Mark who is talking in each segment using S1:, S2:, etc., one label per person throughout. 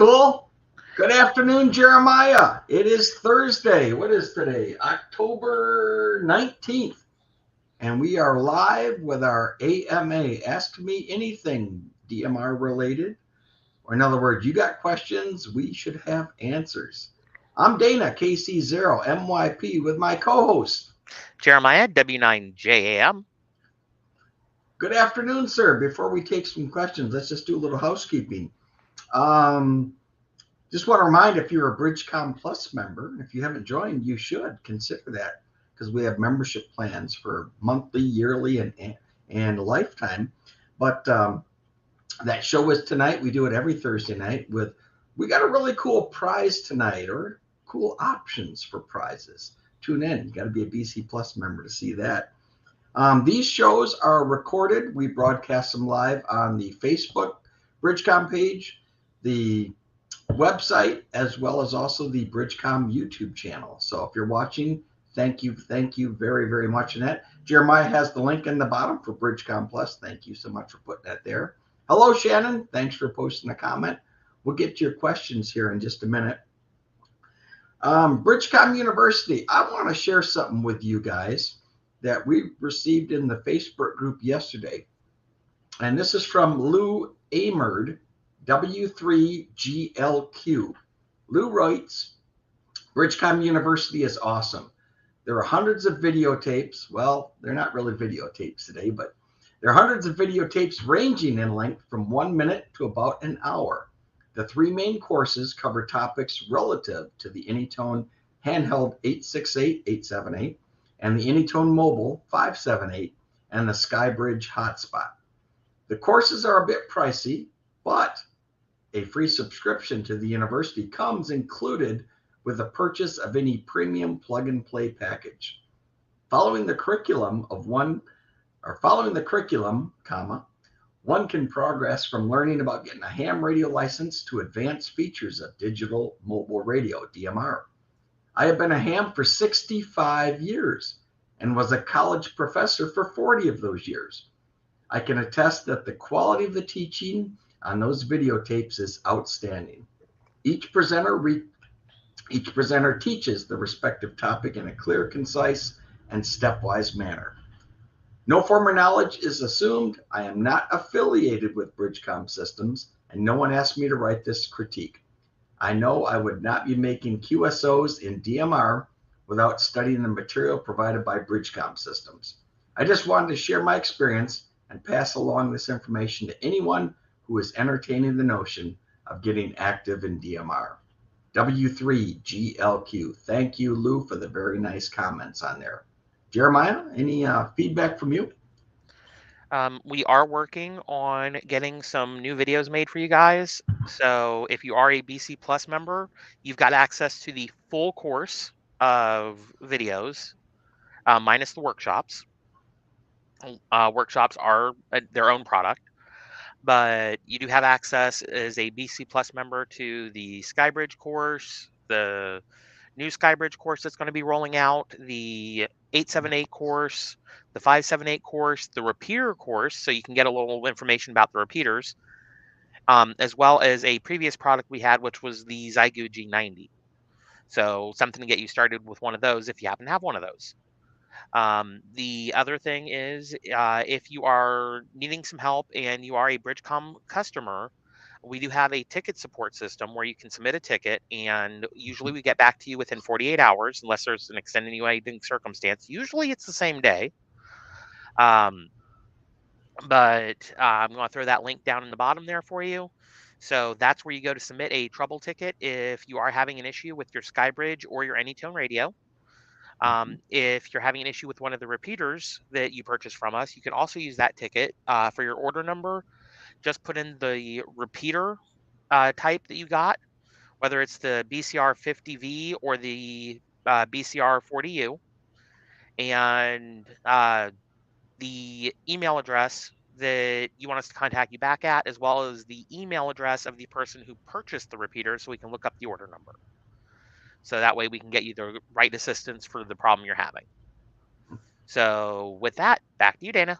S1: cool? Good afternoon, Jeremiah. It is Thursday. What is today? October 19th. And we are live with our AMA, Ask Me Anything, DMR related. Or in other words, you got questions, we should have answers. I'm Dana, KC0MYP, with my co-host.
S2: Jeremiah, W9JAM.
S1: Good afternoon, sir. Before we take some questions, let's just do a little housekeeping. Um, Just want to remind, if you're a BridgeCom Plus member, if you haven't joined, you should consider that, because we have membership plans for monthly, yearly, and lifetime. But that show is tonight. We do it every Thursday night. We got a really cool prize tonight, or cool options for prizes. Tune in. You got to be a BC Plus member to see that. These shows are recorded. We broadcast them live on the Facebook BridgeCom page, the website, as well as also the BridgeCom YouTube channel. So if you're watching, thank you very, very much, Annette. Jeremiah has the link in the bottom for BridgeCom Plus. Thank you so much for putting that there. Hello, Shannon. Thanks for posting a comment. We'll get to your questions here in just a minute. BridgeCom University, I want to share something with you guys that we received in the Facebook group yesterday. And this is from Lou Amerd, W3GLQ. Lou writes, BridgeCom University is awesome. There are hundreds of videotapes. Well, they're not really videotapes today, but there are hundreds of videotapes ranging in length from 1 minute to about an hour. The three main courses cover topics relative to the Anytone handheld 868, 878, and the Anytone mobile 578, and the SkyBridge hotspot. The courses are a bit pricey, but a free subscription to the university comes included with the purchase of any premium plug-and-play package. Following the curriculum, one can progress from learning about getting a ham radio license to advanced features of digital mobile radio, DMR. I have been a ham for 65 years and was a college professor for 40 of those years. I can attest that the quality of the teaching on those videotapes is outstanding. Each presenter teaches the respective topic in a clear, concise, and stepwise manner. No former knowledge is assumed. I am not affiliated with BridgeCom Systems, and no one asked me to write this critique. I know I would not be making QSOs in DMR without studying the material provided by BridgeCom Systems. I just wanted to share my experience and pass along this information to anyone who is entertaining the notion of getting active in DMR. W3GLQ. Thank you, Lou, for the very nice comments on there. Jeremiah, any feedback from you?
S2: We are working on getting some new videos made for you guys. So if you are a BC Plus member, you've got access to the full course of videos, minus the workshops. Workshops are their own product, but you do have access as a BC Plus member to the SkyBridge course, the new SkyBridge course that's going to be rolling out, the 878 course, the 578 course, the repeater course, so you can get a little information about the repeaters, as well as a previous product we had, which was the Zygu G90. So something to get you started with one of those if you happen to have one of those. The other thing is, if you are needing some help and you are a BridgeCom customer, we do have a ticket support system where you can submit a ticket, and usually we get back to you within 48 hours, unless there's an extenuating circumstance. Usually it's the same day. Um, but I'm going to throw that link down in the bottom there for you. So that's where you go to submit a trouble ticket if you are having an issue with your SkyBridge or your Anytone radio. If you're having an issue with one of the repeaters that you purchased from us, you can also use that ticket for your order number. Just put in the repeater type that you got, whether it's the BCR 50V or the BCR 40U, and the email address that you want us to contact you back at, as well as the email address of the person who purchased the repeater, so we can look up the order number. So that way we can get you the right assistance for the problem you're having. So with that, back to you, Dana.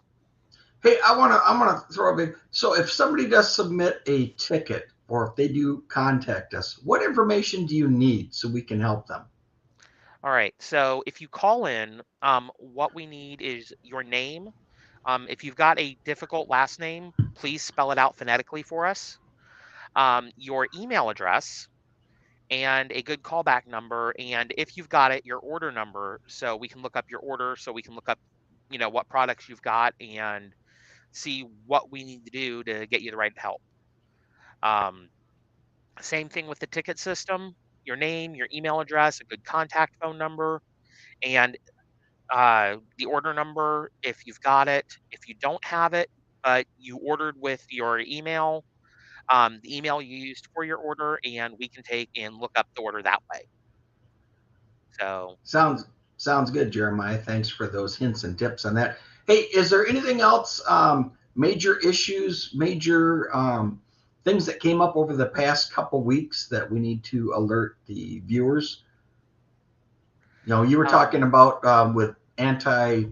S1: Hey, I'm gonna throw a big. So if somebody does submit a ticket, or if they do contact us, what information do you need so we can help them?
S2: All right. So if you call in, what we need is your name. If you've got a difficult last name, please spell it out phonetically for us. Your email address and a good callback number. And if you've got it, your order number, so we can look up your order, so we can look up, what products you've got and see what we need to do to get you the right help. Um, Same thing with the ticket system, your name, your email address, a good contact phone number, and the order number if you've got it. If you don't have it, but you ordered with your email, the email you used for your order, and we can take and look up the order that way. So,
S1: Sounds sounds good, Jeremiah. Thanks for those hints and tips on that. Hey, is there anything else? Major issues, major things that came up over the past couple weeks that we need to alert the viewers? You were
S2: um,
S1: talking about with anti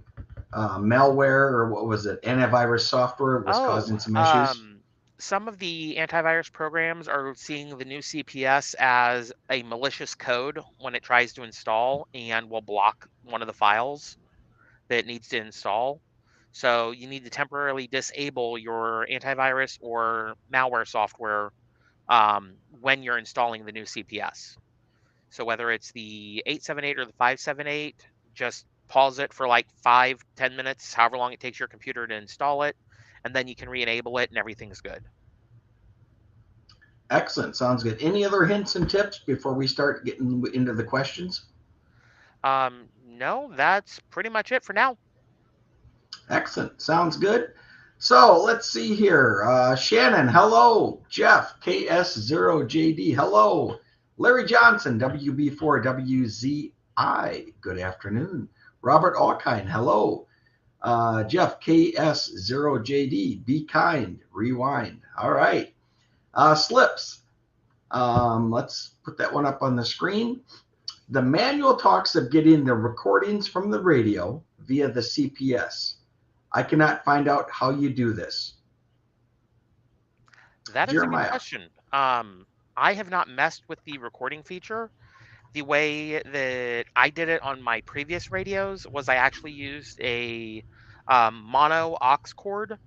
S1: malware, or what was it? Antivirus software was
S2: oh,
S1: causing some issues.
S2: some of the antivirus programs are seeing the new CPS as a malicious code when it tries to install and will block one of the files that it needs to install. So you need to temporarily disable your antivirus or malware software when you're installing the new CPS. So whether it's the 878 or the 578, just pause it for like 5, 10 minutes, however long it takes your computer to install it, and then you can re-enable it and everything's good.
S1: Excellent. Sounds good. Any other hints and tips before we start getting into the questions?
S2: No, that's pretty much it for now.
S1: Excellent. Sounds good. So let's see here. Shannon, hello. Jeff, KS0JD, hello. Larry Johnson, WB4WZI, good afternoon. Robert Alkine, hello. Jeff, KS0JD, be kind, rewind. All right. Slips, let's put that one up on the screen. The manual talks of getting the recordings from the radio via the CPS. I cannot find out how you do this.
S2: That is a good
S1: Jeremiah.
S2: question. I have not messed with the recording feature. The way that I did it on my previous radios was I actually used a mono aux cord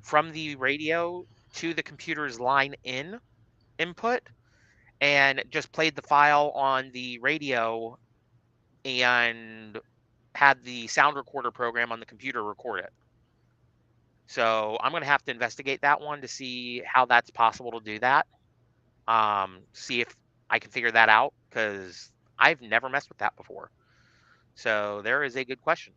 S2: from the radio to the computer's line in input and just played the file on the radio and had the sound recorder program on the computer record it. So I'm going to have to investigate that one to see how that's possible to do that. See if I can figure that out because I've never messed with that before. So there is a good question.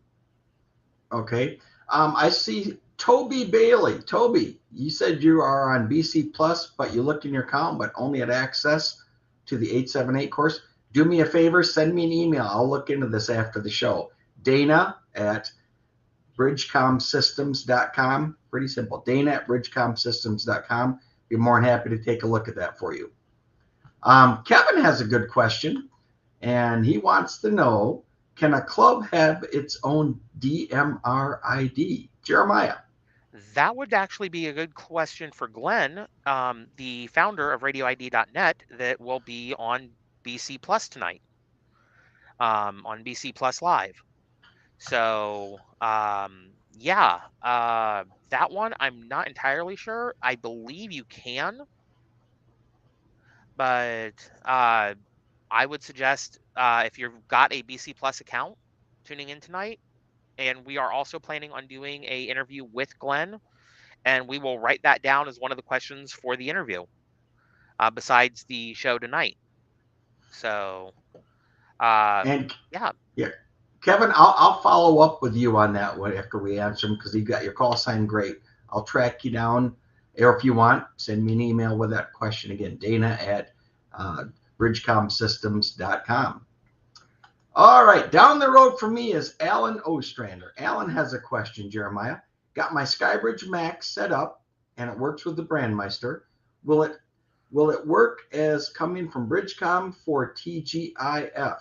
S1: Okay. I see Toby Bailey. Toby, you said you are on BC Plus, but you looked in your account, but only had access to the 878 course. Do me a favor, send me an email. I'll look into this after the show. Dana at bridgecomsystems.com. Pretty simple. Dana at bridgecomsystems.com. Be more than happy to take a look at that for you. Kevin has a good question, and he wants to know, can a club have its own DMR ID? Jeremiah.
S2: That would actually be a good question for Glenn, the founder of RadioID.net, that will be on BC Plus tonight, on BC Plus Live. So, yeah, that one I'm not entirely sure. I believe you can, but I would suggest if you've got a BC Plus account tuning in tonight, and we are also planning on doing a interview with Glenn, and we will write that down as one of the questions for the interview, besides the show tonight. So, uh,
S1: And
S2: yeah,
S1: yeah, Kevin, I'll follow up with you on that one after we answer them, because you got your call sign great. I'll track you down, or if you want, send me an email with that question again. Dana at bridgecomsystems.com. All right, down the road from me is Alan Ostrander. Alan has a question, Jeremiah. Got my Skybridge Max set up, and it works with the Brandmeister. Will it work as coming from BridgeCom for TGIF?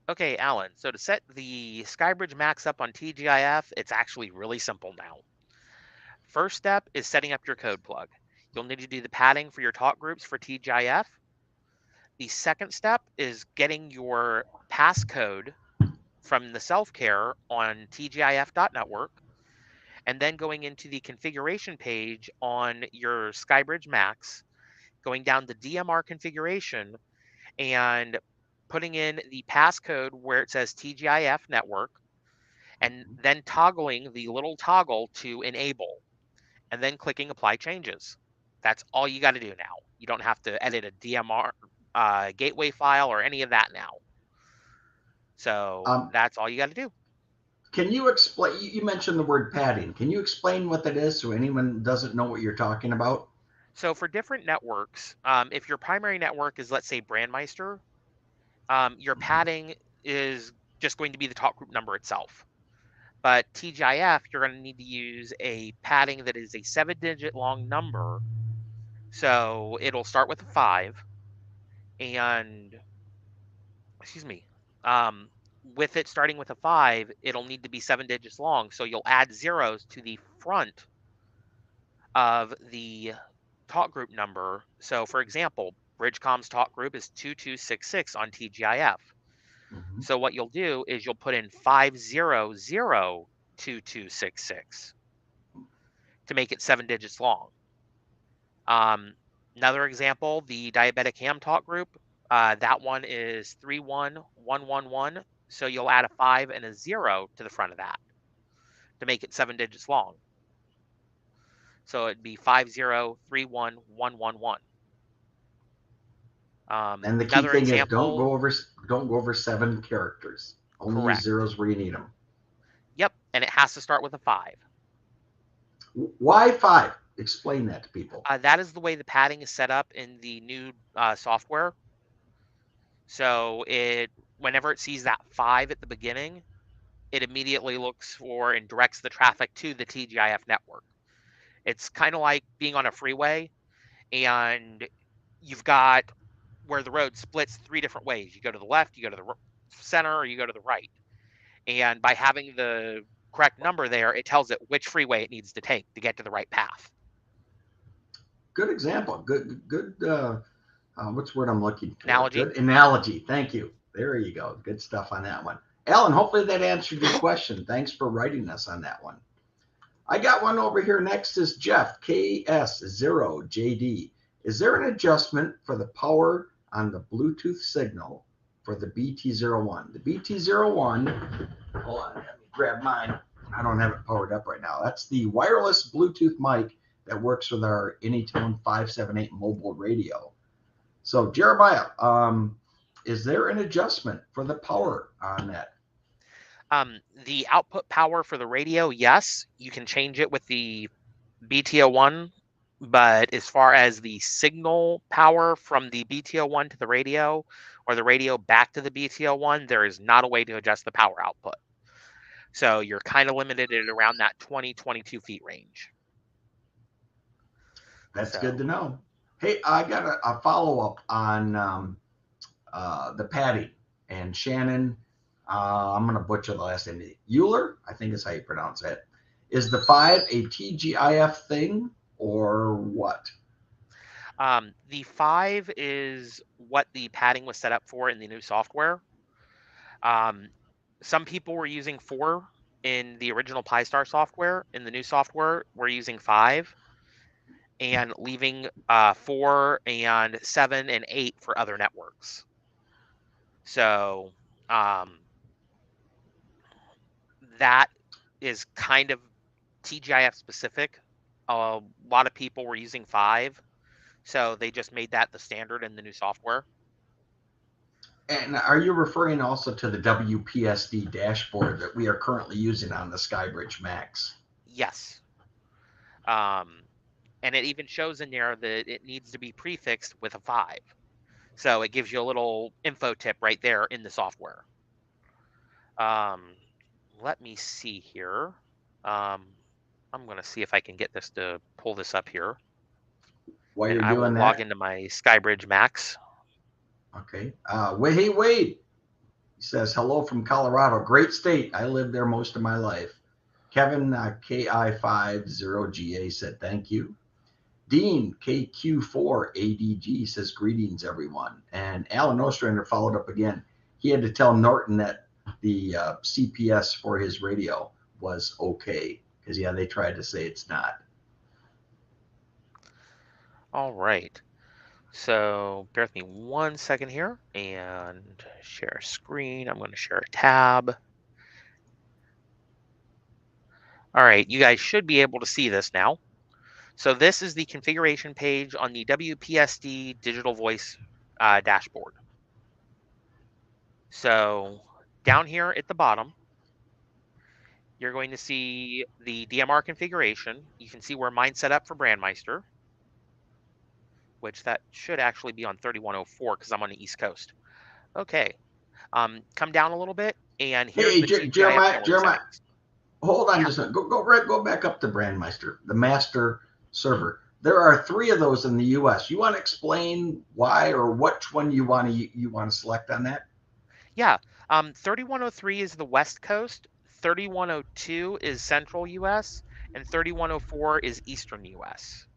S2: okay, Alan. So to set the Skybridge Max up on TGIF, it's actually really simple now. First step is setting up your code plug. You'll need to do the padding for your talk groups for TGIF. The second step is getting your passcode from the self-care on tgif.network, and then going into the configuration page on your SkyBridge Max, going down the DMR configuration and putting in the passcode where it says TGIF network, and then toggling the little toggle to enable, and then clicking apply changes. That's all you got to do now. You don't have to edit a DMR gateway file or any of that now. So that's all you got to do.
S1: Can you explain? You mentioned the word padding. Can you explain what that is so anyone doesn't know what you're talking about?
S2: So for different networks, if your primary network is, let's say, Brandmeister, your padding is just going to be the talk group number itself. But TGIF, you're going to need to use a padding that is a 7-digit long number. So it'll start with a 5, and excuse me, with it starting with a 5, it'll need to be 7 digits long. So you'll add zeros to the front of the talk group number. So for example, BridgeCom's talk group is 2266 on TGIF. So what you'll do is you'll put in 5002266 to make it 7 digits long. Another example, the diabetic ham talk group, that one is 31111. So you'll add a 5 and a 0 to the front of that to make it 7 digits long. So it'd be 5031111.
S1: And the key thing is don't go over 7 characters. Only use zeros where you need them.
S2: Yep, and it has to start with a 5.
S1: Why 5? Explain that to people.
S2: That is the way the padding is set up in the new software. So whenever it sees that 5 at the beginning, it immediately looks for and directs the traffic to the TGIF network. It's kind of like being on a freeway, and you've got where the road splits 3 different ways. You go to the left, you go to the center, or you go to the right. And by having the correct number there, it tells it which freeway it needs to take to get to the right path.
S1: Good example. Good. What's the word I'm looking for?
S2: Analogy.
S1: Good analogy. Thank you. There you go. Good stuff on that one. Alan, hopefully that answered your question. Thanks for writing us on that one. I got one over here. Next is Jeff, KS0JD. Is there an adjustment for the power on the Bluetooth signal for the BT01? The BT01, hold on, let me grab mine. I don't have it powered up right now. That's the wireless Bluetooth mic that works with our Anytone 578 mobile radio. So Jeremiah, is there an adjustment for the power on that?
S2: The output power for the radio, yes, you can change it with the BT01, but as far as the signal power from the BT01 to the radio or the radio back to the BT01, there is not a way to adjust the power output. So you're kind of limited at around that 22 feet range.
S1: That's good to know. Hey, I got a follow-up on the padding, and Shannon, I'm going to butcher the last name. Euler, I think is how you pronounce it. Is the 5 a TGIF thing or what?
S2: The 5 is what the padding was set up for in the new software. Some people were using 4 in the original Pi-Star software. In the new software, we're using 5 and leaving 4 and 7 and 8 for other networks. So that is kind of TGIF specific. A lot of people were using 5, so they just made that the standard in the new software.
S1: And are you referring also to the WPSD dashboard that we are currently using on the SkyBridge Max?
S2: Yes. And it even shows in there that it needs to be prefixed with a 5. So it gives you a little info tip right there in the software. Let me see here. I'm going to see if I can get this to pull this up here.
S1: While you're
S2: doing that, I will log into my SkyBridge Max.
S1: Okay. Hey, Wade. He says, hello from Colorado. Great state. I lived there most of my life. Kevin, KI50GA said, thank you. Dean KQ4ADG says, greetings, everyone. And Alan Ostrander followed up again. He had to tell Norton that the CPS for his radio was okay. Because, yeah, they tried to say it's not.
S2: All right. So bear with me 1 second here and share a screen. I'm going to share a tab. All right, you guys should be able to see this now. So this is the configuration page on the WPSD digital voice dashboard. So down here at the bottom, you're going to see the DMR configuration. You can see where mine's set up for Brandmeister, which that should actually be on 3104 because I'm on the East Coast. Okay, come down a little bit, and here's
S1: Hey,
S2: the TGIF
S1: Jeremiah,
S2: network settings.
S1: hold on
S2: Yeah.
S1: just a minute. Go back up to Brandmeister, the master server. There are 3 of those in the U.S. You want to explain why or which one you want to select on that?
S2: Yeah. 3103 is the West Coast, 3102 is Central US, and 3104 is Eastern US.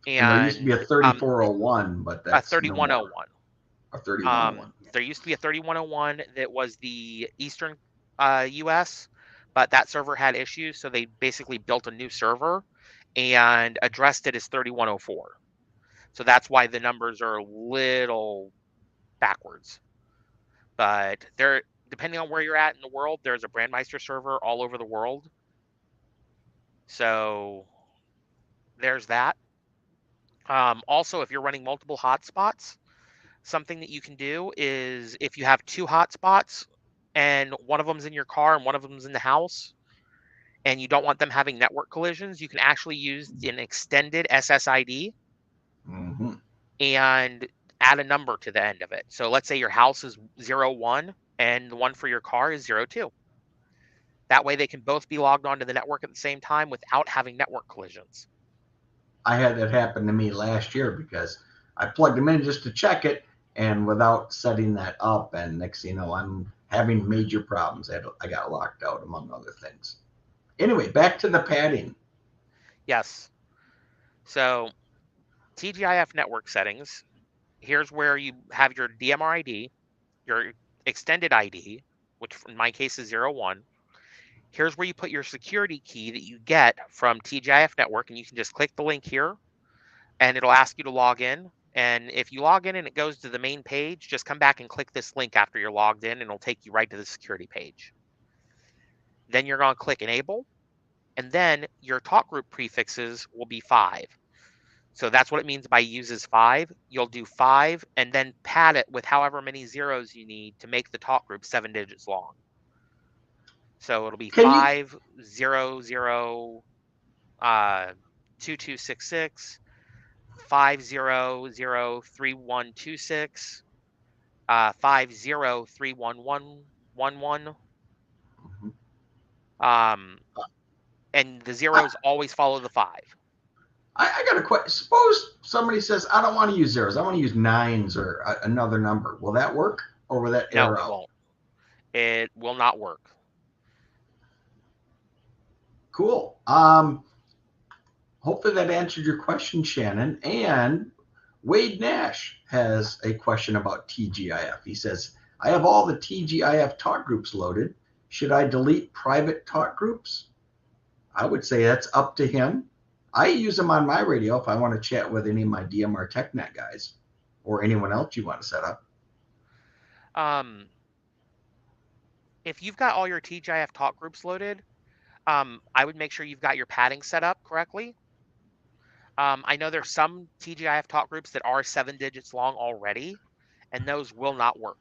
S1: And there used to be a
S2: And
S1: 3401, but that's no more.
S2: 3101.
S1: A 3101.
S2: There used to be a 3101 that was the Eastern US, but that server had issues, so they basically built a new server and addressed it as 3104. So that's why the numbers are a little backwards. But there, depending on where you're at in the world, there's a Brandmeister server all over the world. So there's that. Also, if you're running multiple hotspots, something that you can do is if you have 2 hotspots and one of them's in your car and one of them's in the house, and you don't want them having network collisions, you can actually use an extended SSID and add a number to the end of it. So let's say your house is 01 and the one for your car is 02. That way they can both be logged onto the network at the same time without having network collisions.
S1: I had that happen to me last year because I plugged them in just to check it, and without setting that up, and next thing you know, I'm having major problems. I got locked out, among other things. Anyway, back to the padding.
S2: Yes. So TGIF network settings, here's where you have your DMR ID, your extended ID, which in my case is 01. Here's where you put your security key that you get from TGIF network, and you can just click the link here and it'll ask you to log in. And if you log in and it goes to the main page, just come back and click this link after you're logged in and it'll take you right to the security page. Then you're going to click enable, and then your talk group prefixes will be 5. So that's what it means by uses 5. You'll do 5 and then pad it with however many zeros you need to make the talk group 7 digits long. So it'll be 5 0 0 2266 500 3126 503111. And the zeros always follow the 5.
S1: I got a question. Suppose somebody says, I don't want to use zeros. I want to use 9s or another number. Will that work, or will that error out?
S2: No, it won't. It will not work.
S1: Cool. Hopefully that answered your question, Shannon. And Wade Nash has a question about TGIF. He says, I have all the TGIF talk groups loaded. Should I delete private talk groups? I would say that's up to him. I use them on my radio if I want to chat with any of my DMR TechNet guys or anyone else you want to set up.
S2: If you've got all your TGIF talk groups loaded, I would make sure you've got your padding set up correctly. I know there's some TGIF talk groups that are 7 digits long already, and those will not work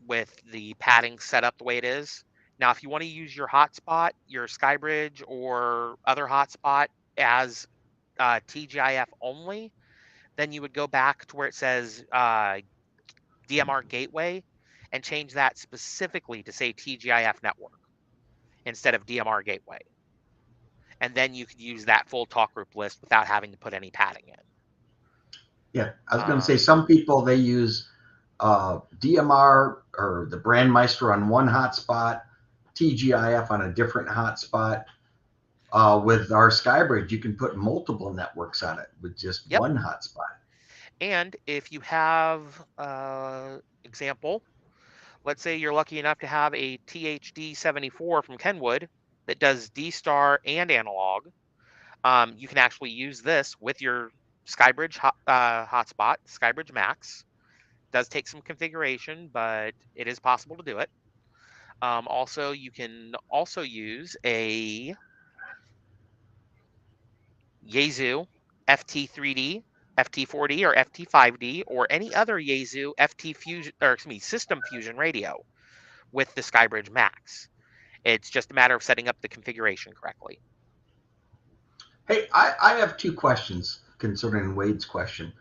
S2: with the padding set up the way it is. Now, if you want to use your hotspot, your Skybridge or other hotspot as TGIF only, then you would go back to where it says DMR Gateway and change that specifically to say TGIF Network instead of DMR Gateway. And then you could use that full talk group list without having to put any padding in.
S1: Yeah, I was going to say some people, they use DMR or the Brandmeister on one hotspot, TGIF on a different hotspot. With our SkyBridge, you can put multiple networks on it with just
S2: Yep.
S1: one hotspot.
S2: And if you have, example, let's say you're lucky enough to have a THD74 from Kenwood that does D-Star and analog, you can actually use this with your SkyBridge hotspot, SkyBridge Max. Does take some configuration, but it is possible to do it. Also, you can also use a Yaesu FT3D, FT4D, or FT5D, or any other Yaesu FT Fusion, or excuse me, System Fusion radio with the SkyBridge Max. It's just a matter of setting up the configuration correctly.
S1: Hey, I have two questions concerning Wade's question.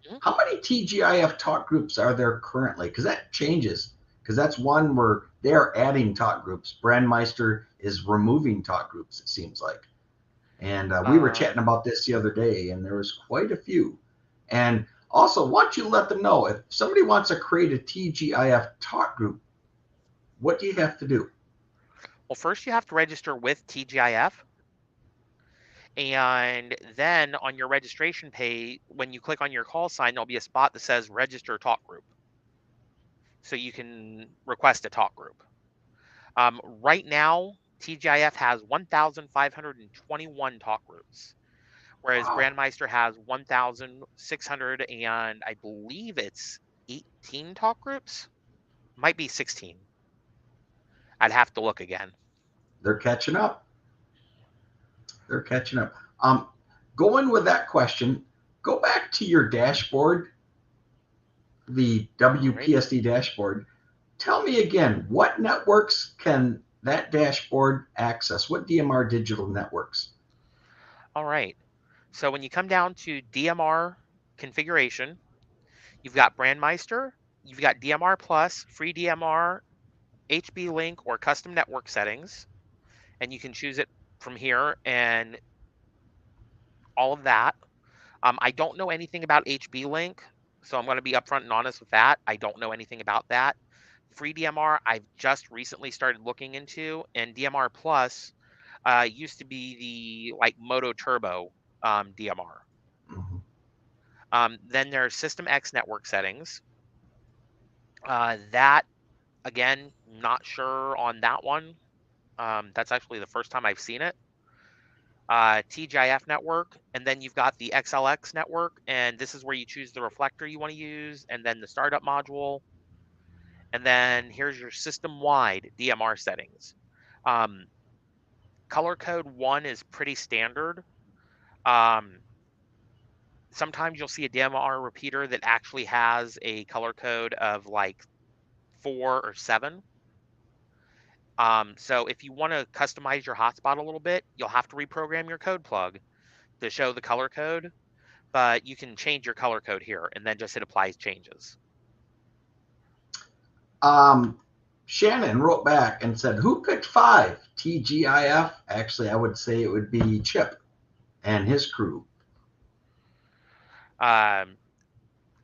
S2: Mhm.
S1: How many TGIF talk groups are there currently? Because that changes. Because that's one where they're adding talk groups. Brandmeister is removing talk groups, it seems like. And we were chatting
S2: Um,
S1: about this the other day, and there was quite a few. And also, why don't you let them know if somebody wants to create a TGIF talk group, what do you have to do?
S2: well, first you have to register with TGIF. And then on your registration page, when you click on your call sign, there'll be a spot that says register talk group. So you can request a talk group. Right now, TGIF has 1,521 talk groups, whereas
S1: Wow,
S2: Brandmeister has 1,600, and I believe it's 18 talk groups. Might be 16. I'd have to look again.
S1: they're catching up. They're catching up. Um, Going with that question, go back to your dashboard, the
S2: Alrighty.
S1: WPSD dashboard. Tell me again, what networks can that dashboard access? What DMR digital networks?
S2: All right. So when you come down to DMR configuration, you've got Brandmeister, you've got DMR Plus, free DMR, HB Link, or custom network settings, and you can choose it from here and all of that. I don't know anything about HB Link, so I'm going to be upfront and honest with that. I don't know anything about that. Free DMR, I've just recently started looking into, and DMR Plus used to be the like Moto Turbo DMR.
S1: Mhm.
S2: Then there's System X network settings. That again, not sure on that one. That's actually the first time I've seen it. TGIF network, and then you've got the XLX network, and this is where you choose the reflector you want to use, and then the startup module, and then here's your system-wide DMR settings. Um, Color code 1 is pretty standard. Um, Sometimes you'll see a DMR repeater that actually has a color code of like 4 or 7. So if you want to customize your hotspot a little bit, you'll have to reprogram your code plug to show the color code, but you can change your color code here and then just hit apply changes.
S1: Um, Shannon wrote back and said, "Who picked five TGIF?" Actually, I would say it would be Chip and his crew.
S2: Um,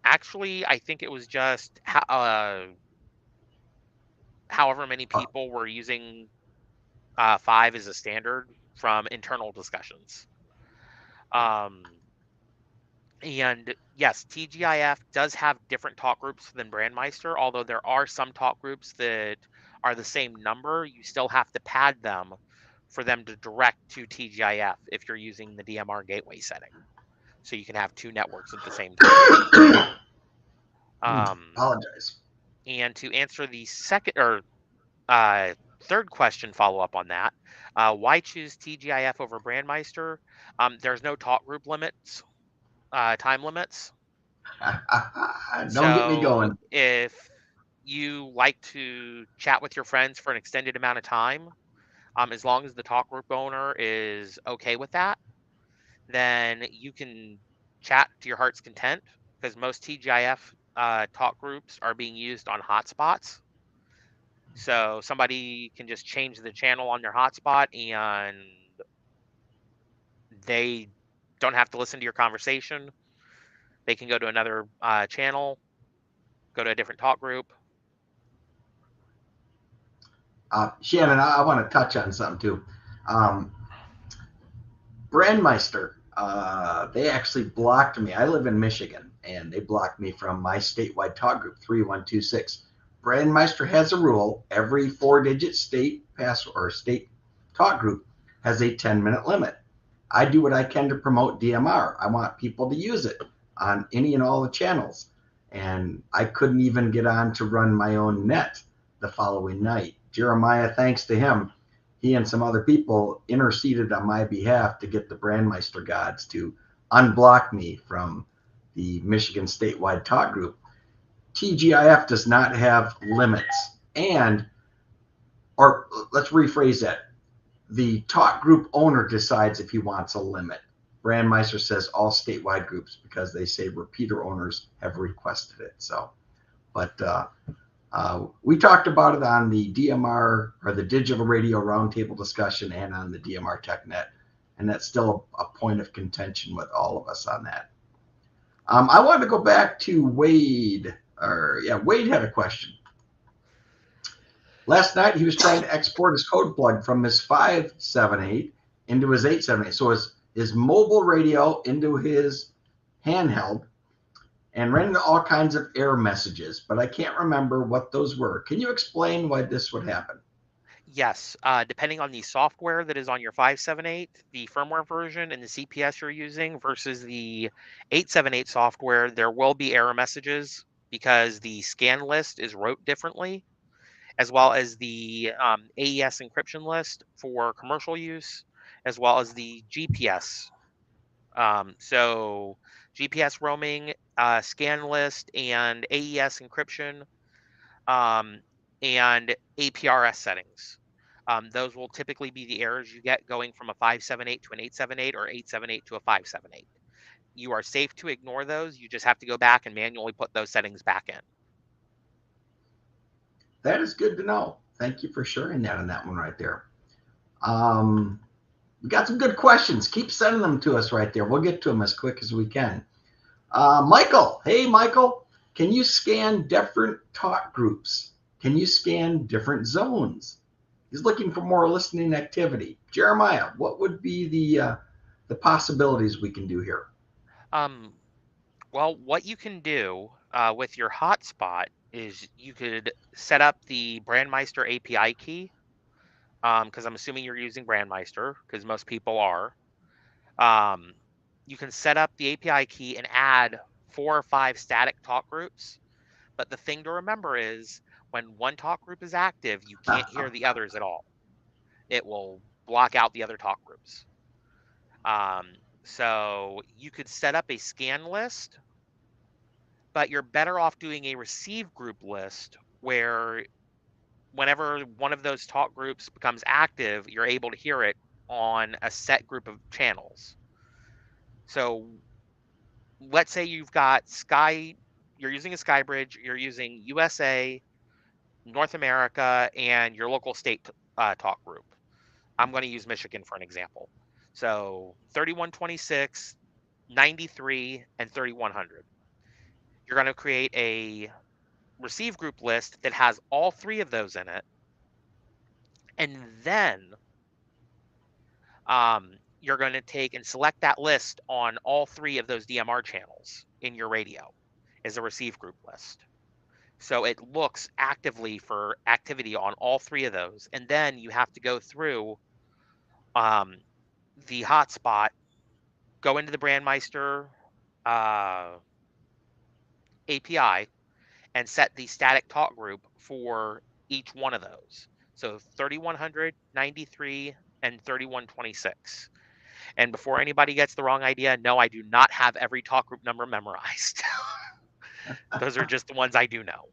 S2: Actually, I think it was just however many
S1: Uh,
S2: people were using 5 as a standard from internal discussions. Um, And yes, TGIF does have different talk groups than Brandmeister, although there are some talk groups that are the same number. You still have to pad them for them to direct to TGIF if you're using the DMR gateway setting. So you can have two networks at the same time. Um,
S1: Apologize.
S2: and to answer the second or third question follow up on that, why choose TGIF over Brandmeister? There's no talk group limits, time limits.
S1: Don't get me
S2: So
S1: going.
S2: if you like to chat with your friends for an extended amount of time, as long as the talk group owner is okay with that, then you can chat to your heart's content because most TGIF talk groups are being used on hotspots. So somebody can just change the channel on their hotspot and they don't have to listen to your conversation. They can go to another channel, go to a different talk group.
S1: Shannon, I want to touch on something too. Um, Brandmeister, they actually blocked me. I live in Michigan, and they blocked me from my statewide talk group 3126. Brandmeister has a rule: every 4-digit state password or state talk group has a 10-minute limit. I do what I can to promote DMR. I want people to use it on any and all the channels. And I couldn't even get on to run my own net the following night. Jeremiah, thanks to him, he and some other people interceded on my behalf to get the Brandmeister gods to unblock me from the Michigan statewide talk group. TGIF does not have limits. And, or let's rephrase that. The talk group owner decides if he wants a limit. Brandmeister says all statewide groups because they say repeater owners have requested it. So, but we talked about it on the DMR or the Digital Radio Roundtable discussion and on the DMR TechNet, and that's still a point of contention with all of us on that. I wanted to go back to Wade. Wade had a question. Last night, he was trying to export his code plug from his 578 into his 878. So his mobile radio into his handheld, and ran into all kinds of error messages, but I can't remember what those were. Can you explain why this would happen?
S2: Yes, depending on the software that is on your 578, the firmware version and the CPS you're using versus the 878 software, there will be error messages because the scan list is wrote differently, as well as the AES encryption list for commercial use, as well as the GPS. So GPS roaming, scan list, and AES encryption, and APRS settings. Those will typically be the errors you get going from a 578 to an 878 or 878 to a 578. You are safe to ignore those. You just have to go back and manually put those settings back in.
S1: That is good to know. Thank you for sharing that on that one right there. We got some good questions. Keep sending them to us right there. We'll get to them as quick as we can. Michael, hey, Michael, can you scan different talk groups? Can you scan different zones? He's looking for more listening activity. Jeremiah, what would be the possibilities we can do here?
S2: Well, what you can do with your hotspot is you could set up the Brandmeister API key, because I'm assuming you're using Brandmeister, because most people are. You can set up the API key and add 4 or 5 static talk groups. But the thing to remember is when one talk group is active, you can't hear the others at all. It will block out the other talk groups. So you could set up a scan list, but you're better off doing a receive group list where whenever one of those talk groups becomes active, you're able to hear it on a set group of channels. So let's say you've got you're using a SkyBridge, you're using USA, North America, and your local state talk group. I'm going to use Michigan for an example. So 3126, 93, and 3100. You're going to create a receive group list that has all 3 of those in it. And then you're going to take and select that list on all 3 of those DMR channels in your radio as a receive group list. So it looks actively for activity on all 3 of those. And then you have to go through the hotspot, go into the Brandmeister API, and set the static talk group for each one of those. So 3100, 93, and 3126. And before anybody gets the wrong idea, no, I do not have every talk group number memorized. Those are just the ones I do know.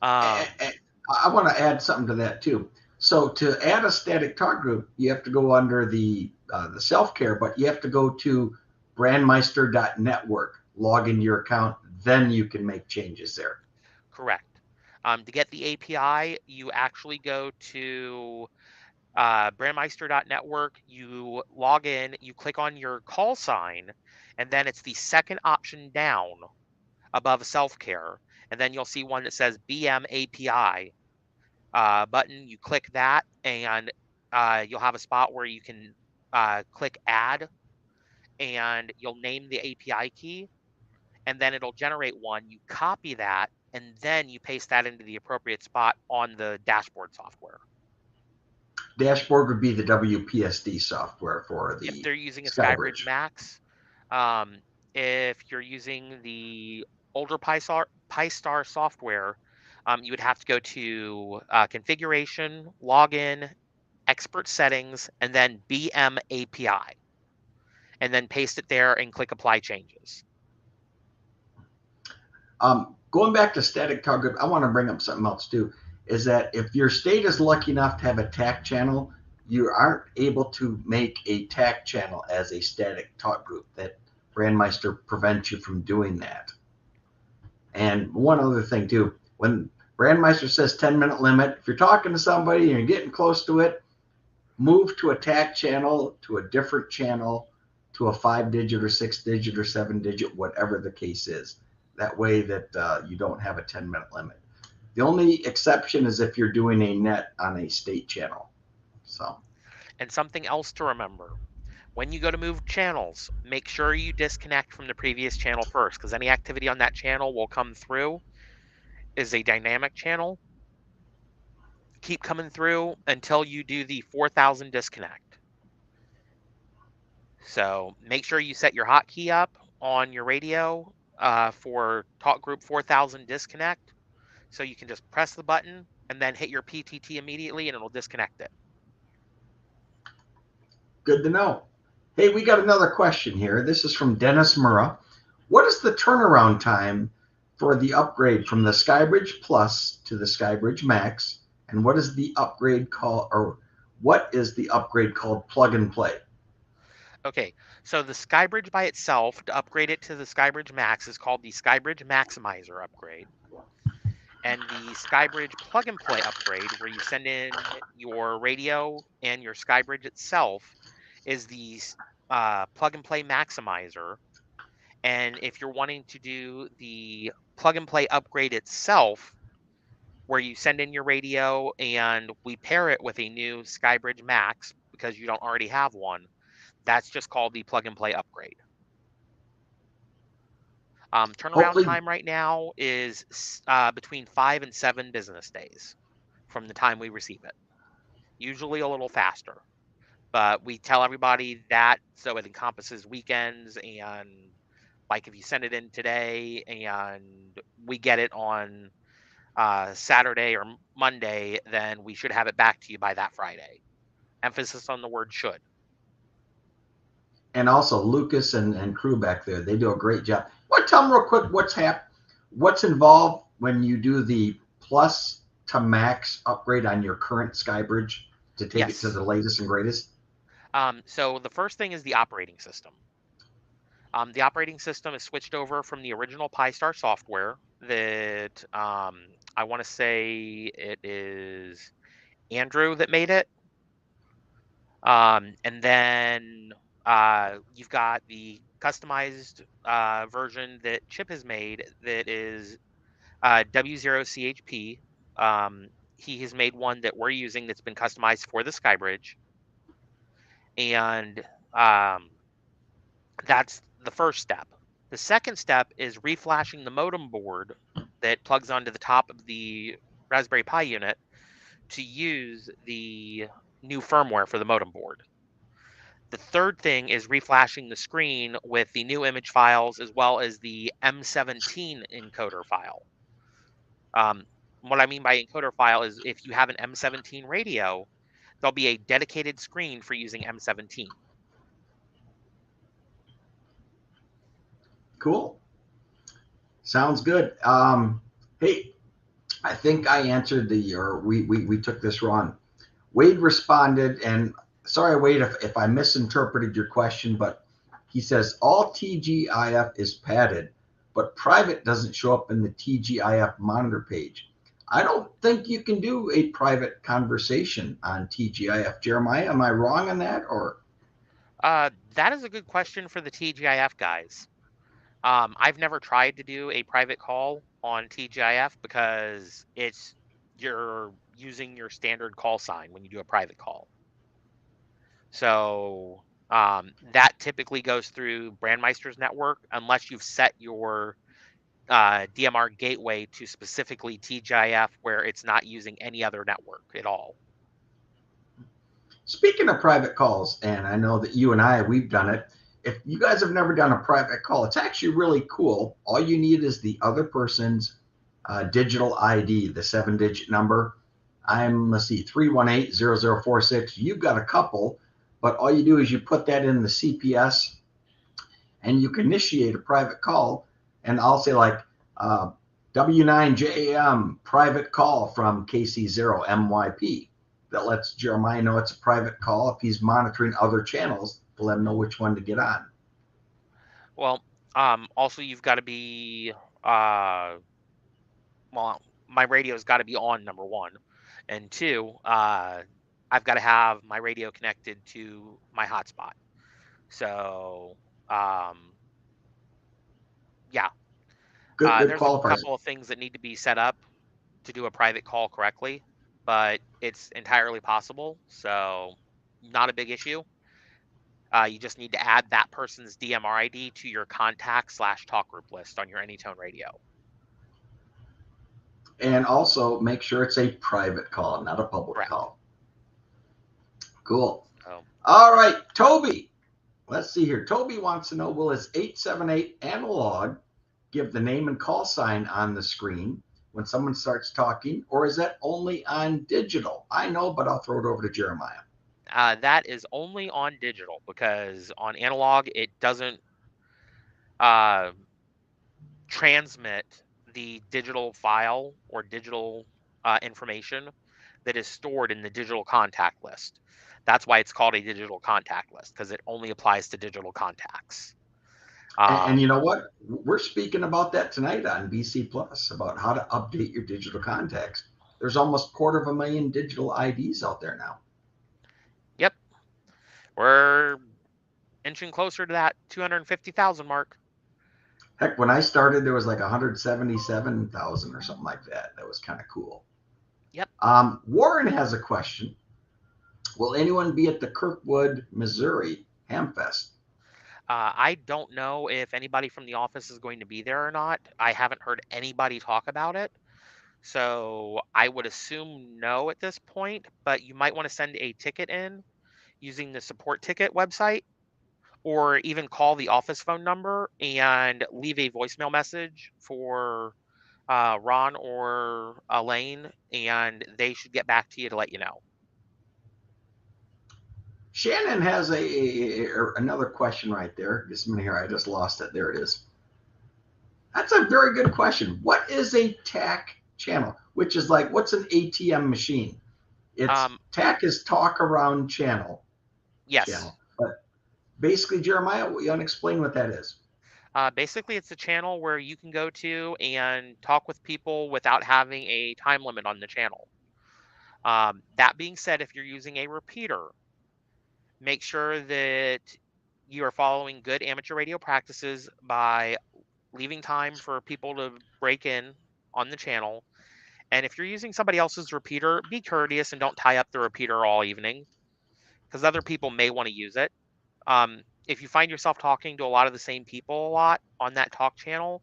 S1: I want to add something to that too. So to add a static talk group, you have to go under the self-care, but you have to go to brandmeister.network, log into your account, then you can make changes there.
S2: Correct. To get the API, you actually go to brandmeister.network, you log in, you click on your call sign, and then it's the second option down above self-care, and then you'll see one that says BM API button. You click that, and you'll have a spot where you can click add and you'll name the API key, and then it'll generate one. You copy that, and then you paste that into the appropriate spot on the dashboard software.
S1: Dashboard would be the WPSD software for
S2: If
S1: the
S2: they're using a SkyBridge
S1: SkyBridge.
S2: Max, if you're using the older PyStar software, you would have to go to configuration, login, expert settings, and then BM API, and then paste it there and click apply changes.
S1: Going back to static toggle group, I want to bring up something else too, is that if your state is lucky enough to have a TAC channel, you aren't able to make a TAC channel as a static talk group. That Brandmeister prevents you from doing that. And one other thing too, when Brandmeister says 10-minute limit, if you're talking to somebody and you're getting close to it, move to a TAC channel, to a different channel, to a 5-digit or 6-digit or 7-digit, whatever the case is. That way that you don't have a 10-minute limit. The only exception is if you're doing a net on a state channel. So.
S2: And something else to remember, when you go to move channels, make sure you disconnect from the previous channel first, because any activity on that channel will come through as a dynamic channel. Keep coming through until you do the 4000 disconnect. So make sure you set your hotkey up on your radio for talk group 4000 disconnect. So you can just press the button and then hit your PTT immediately and it'll disconnect it.
S1: Good to know. Hey, we got another question here. This is from Dennis Murrah. What is the turnaround time for the upgrade from the SkyBridge Plus to the SkyBridge Max? And what is the upgrade called, or what is the upgrade called plug and play?
S2: Okay, so the SkyBridge by itself, to upgrade it to the SkyBridge Max, is called the SkyBridge Maximizer upgrade. And the SkyBridge plug and play upgrade, where you send in your radio and your SkyBridge itself, is the plug and play Maximizer. And if you're wanting to do the plug and play upgrade itself, where you send in your radio and we pair it with a new SkyBridge Max because you don't already have one, that's just called the plug and play upgrade. Turnaround
S1: Hopefully,
S2: time right now is between 5 and 7 business days from the time we receive it. Usually a little faster, but we tell everybody that so it encompasses weekends, and like if you send it in today and we get it on Saturday or Monday, then we should have it back to you by that Friday. Emphasis on the word should.
S1: and also Lucas and crew back there, they do a great job. Well, tell them real quick what's involved when you do the plus to max upgrade on your current SkyBridge to take it to the latest and greatest.
S2: So the first thing is the operating system. The operating system is switched over from the original PyStar software that I want to say it is Andrew that made it. And then you've got the customized version that Chip has made that is W0CHP. He has made one that we're using that's been customized for the SkyBridge. And that's the first step. The second step is reflashing the modem board that plugs onto the top of the Raspberry Pi unit to use the new firmware for the modem board. The third thing is reflashing the screen with the new image files as well as the M17 encoder file. What I mean by encoder file is if you have an M17 radio, there'll be a dedicated screen for using M17.
S1: Cool. Sounds good. Hey, I think I answered we took this wrong. Wade responded, and sorry, Wade, if I misinterpreted your question, but he says all TGIF is padded, but private doesn't show up in the TGIF monitor page. I don't think you can do a private conversation on TGIF. Jeremiah, am I wrong on that, or?
S2: That is a good question for the TGIF guys. I've never tried to do a private call on TGIF because you're using your standard call sign when you do a private call. So That typically goes through Brandmeister's network unless you've set your DMR gateway to specifically TGIF where it's not using any other network at all.
S1: Speaking of private calls, and I know that you and we've done it. If you guys have never done a private call, it's actually really cool. All you need is the other person's digital ID, the 7-digit number. Let's see, 318-0046. You've got a couple, but all you do is you put that in the CPS and you can initiate a private call. And I'll say like W9JAM private call from KC0MYP. That lets Jeremiah know it's a private call. If he's monitoring other channels, to let him know which one to get on.
S2: Well, also you've got to be, well, my radio's got to be on, number one. And two, I've got to have my radio connected to my hotspot. So, yeah.
S1: Good
S2: There's a
S1: qualifiers.
S2: couple of things that need to be set up to do a private call correctly, but it's entirely possible. So, not a big issue. You just need to add that person's DMR ID to your contact/talk group list on your Anytone radio.
S1: And also make sure it's a private call, not a public
S2: Correct.
S1: call. Cool.
S2: Oh.
S1: All right, Toby. Let's see here. Toby wants to know, will his 878 analog give the name and call sign on the screen when someone starts talking, or is that only on digital? I know, but I'll throw it over to Jeremiah.
S2: That is only on digital, because on analog it doesn't transmit the digital file or digital information that is stored in the digital contact list. That's why it's called a digital contact list, because it only applies to digital contacts.
S1: And you know what? We're speaking about that tonight on BC Plus, about how to update your digital contacts. There's almost 250,000 digital IDs out there now.
S2: Yep. We're inching closer to that 250,000 mark.
S1: Heck, when I started, there was like 177,000 or something like that. That was kind of cool.
S2: Yep.
S1: Warren has a question. Will anyone be at the Kirkwood, Missouri Hamfest?
S2: I don't know if anybody from the office is going to be there or not. I haven't heard anybody talk about it. So I would assume no at this point, but you might want to send a ticket in using the support ticket website, or even call the office phone number and leave a voicemail message for Ron or Elaine, and they should get back to you to let you know.
S1: Shannon has another question right there. Just a minute here. I just lost it. There it is. That's a very good question. What is a TAC channel? Which is like, what's an ATM machine? It's TAC is talk around channel.
S2: Yes.
S1: Channel. But basically, Jeremiah, you want to explain what that is?
S2: Basically, it's a channel where you can go to and talk with people without having a time limit on the channel. That being said, if you're using a repeater, make sure that you are following good amateur radio practices by leaving time for people to break in on the channel. And if you're using somebody else's repeater, be courteous and don't tie up the repeater all evening, because other people may want to use it. If you find yourself talking to a lot of the same people a lot on that talk channel,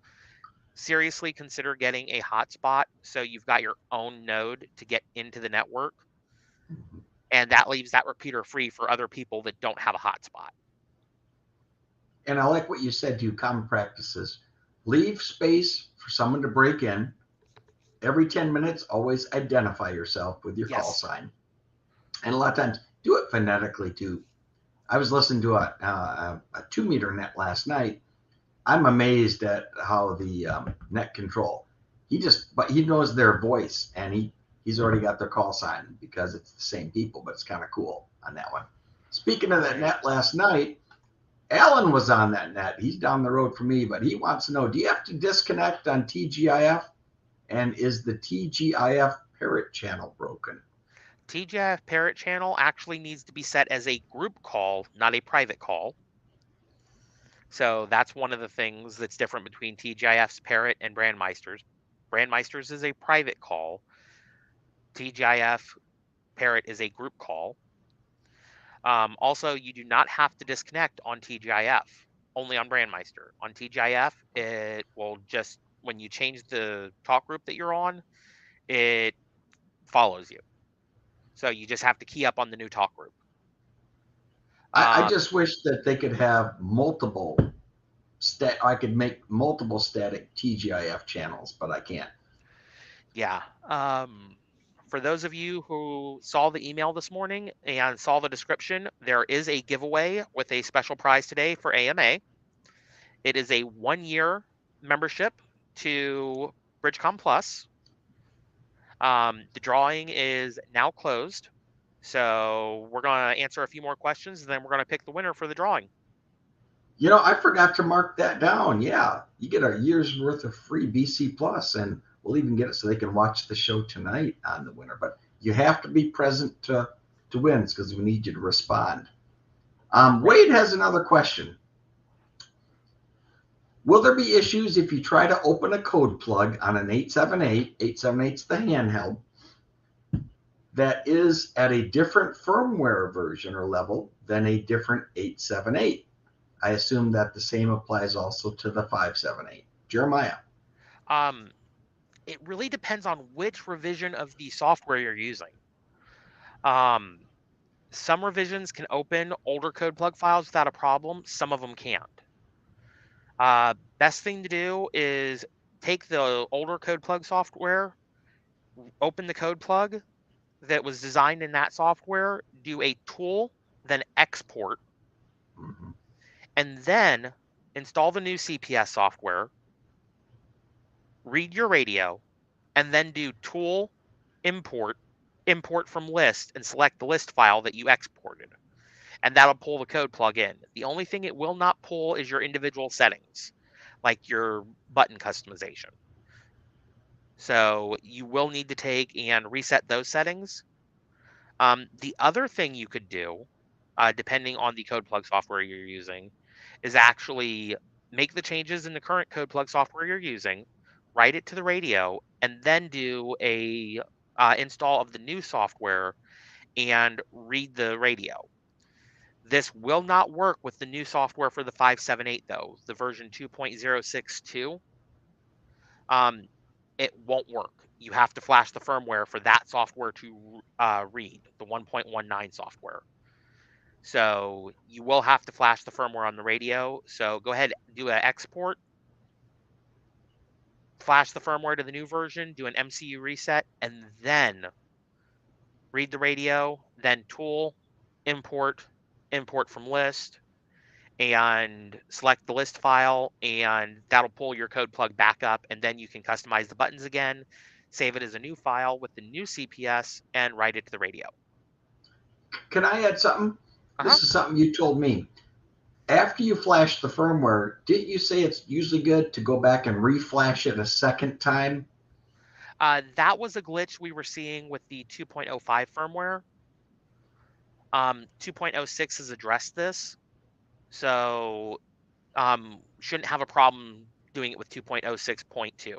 S2: seriously consider getting a hotspot so you've got your own node to get into the network. And that leaves that repeater free for other people that don't have a hotspot.
S1: And I like what you said, do common practices. Leave space for someone to break in. Every 10 minutes, always identify yourself with your call sign. And a lot of times, do it phonetically too. I was listening to a 2-meter net last night. I'm amazed at how the net control, but he knows their voice, and he's already got their call sign because it's the same people, but it's kind of cool on that one. Speaking of that net last night, Alan was on that net. He's down the road from me, but he wants to know, do you have to disconnect on TGIF? And is the TGIF parrot channel broken?
S2: TGIF parrot channel actually needs to be set as a group call, not a private call. So that's one of the things that's different between TGIF's parrot and Brandmeister's. Brandmeister's is a private call. TGIF parrot is a group call. Also, you do not have to disconnect on TGIF, only on Brandmeister. On TGIF, it will just, when you change the talk group that you're on, it follows you. So you just have to key up on the new talk group.
S1: I just wish that they could have multiple I could make multiple static TGIF channels, but I can't.
S2: Yeah. For those of you who saw the email this morning and saw the description, there is a giveaway with a special prize today for AMA. It is a 1-year membership to BridgeCom Plus. The drawing is now closed. So we're going to answer a few more questions, and then we're going to pick the winner for the drawing.
S1: You know, I forgot to mark that down. Yeah, you get a year's worth of free BC Plus, and we'll even get it so they can watch the show tonight on the winner. But you have to be present to win, because we need you to respond. Wade has another question. Will there be issues if you try to open a code plug on an 878? 878 is the handheld that is at a different firmware version or level than a different 878. I assume that the same applies also to the 578. Jeremiah.
S2: It really depends on which revision of the software you're using. Some revisions can open older code plug files without a problem. Some of them can't. Best thing to do is take the older code plug software, open the code plug that was designed in that software, do a tool, then export, and then install the new CPS software, read your radio, and then do tool, import from list, and select the list file that you exported. And that'll pull the code plug in. The only thing it will not pull is your individual settings, like your button customization. So you will need to take and reset those settings. The other thing you could do, depending on the code plug software you're using, is actually make the changes in the current code plug software you're using, write it to the radio, and then do a install of the new software and read the radio. This will not work with the new software for the 578 though, the version 2.062. It won't work. You have to flash the firmware for that software to read, the 1.19 software. So you will have to flash the firmware on the radio. So go ahead, do an export, flash the firmware to the new version, do an MCU reset, and then read the radio, then tool, import from list, and select the list file, and that'll pull your code plug back up, and then you can customize the buttons again, save it as a new file with the new CPS, and write it to the radio.
S1: Can I add something? This is something you told me. After you flash the firmware, didn't you say it's usually good to go back and reflash it a second time?
S2: That was a glitch we were seeing with the 2.05 firmware. 2.06 has addressed this, so shouldn't have a problem doing it with 2.06.2.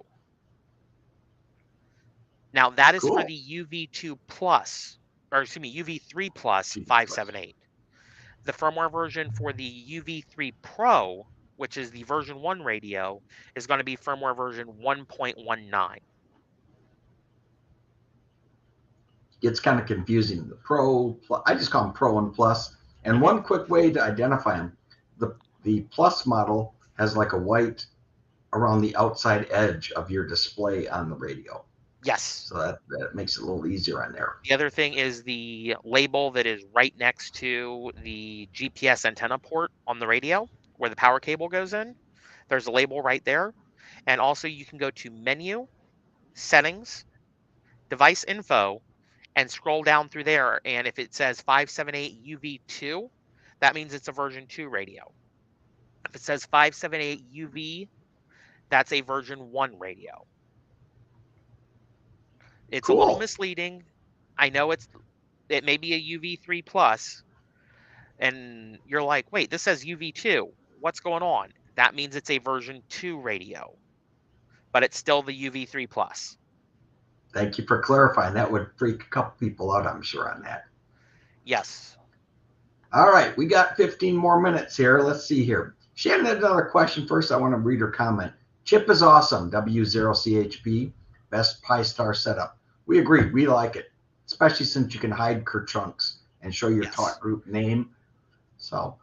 S2: Now that is for the UV2 Plus, or excuse me, UV3 Plus 578. The firmware version for the UV3 Pro, which is the version 1 radio, is going to be firmware version 1.19.
S1: It's kind of confusing. The Pro, I just call them Pro and Plus. And one quick way to identify them, the Plus model has like a white around the outside edge of your display on the radio.
S2: Yes.
S1: So that makes it a little easier on there.
S2: The other thing is the label that is right next to the GPS antenna port on the radio where the power cable goes in. There's a label right there. And also you can go to Menu, Settings, Device Info, and scroll down through there. And if it says 578 UV2, that means it's a version 2 radio. If it says 578 UV, that's a version 1 radio. It's a little misleading. I know it may be a UV3 plus, and you're like, wait, this says UV2. What's going on? That means it's a version 2 radio, but it's still the UV3 plus.
S1: Thank you for clarifying. That would freak a couple people out, I'm sure, on that.
S2: Yes.
S1: All right, we got 15 more minutes here. Let's see here. Shannon had another question first. I want to read her comment. Chip is awesome. W0CHP, best Pi Star setup. We agree. We like it, especially since you can hide Kerchunks and show your
S2: Yes.
S1: talk group name. So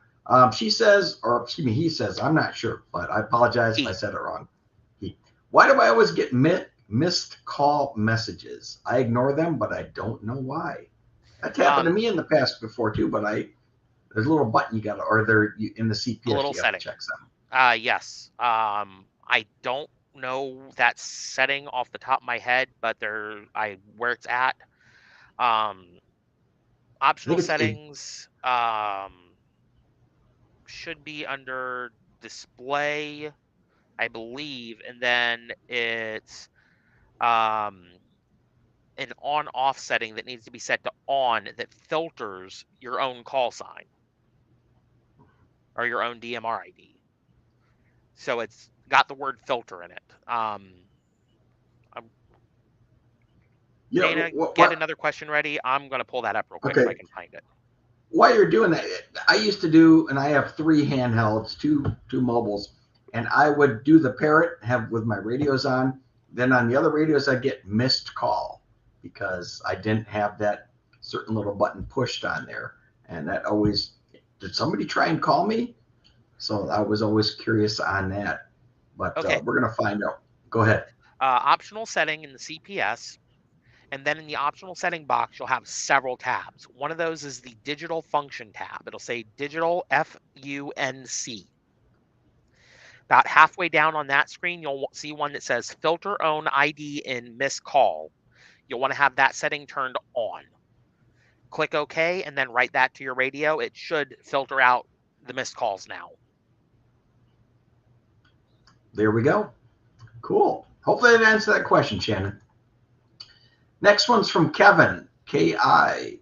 S1: she says, or excuse me, he says, I'm not sure, but I apologize if I said it wrong. Why do I always get missed call messages? I ignore them, but I don't know why. That's happened to me in the past before too, but there's a little button you got to, or they're in the CPS,
S2: a little
S1: you got
S2: setting.
S1: to check some.
S2: Yes. I don't know that setting off the top of my head, but where it's at. Optional settings should be under display, I believe, and then it's an on-off setting that needs to be set to on that filters your own call sign or your own DMR ID. So it's got the word filter in it. Dana, get another question ready. I'm going to pull that up real quick if I can find it.
S1: While you're doing that, I used to do, and I have 3 handhelds, two mobiles, and I would do the parrot, have with my radios on. Then on the other radios, I'd get missed call because I didn't have that certain little button pushed on there. And that always, did somebody try and call me? So I was always curious on that. But
S2: Okay.
S1: we're going to find out. Go ahead.
S2: Optional setting in the CPS. And then in the optional setting box, you'll have several tabs. One of those is the digital function tab. It'll say digital FUNC. About halfway down on that screen, you'll see one that says filter own ID in missed call. You'll want to have that setting turned on. Click OK and then write that to your radio. It should filter out the missed calls now.
S1: There we go. Cool. Hopefully that answered that question, Shannon. Next one's from Kevin, KI50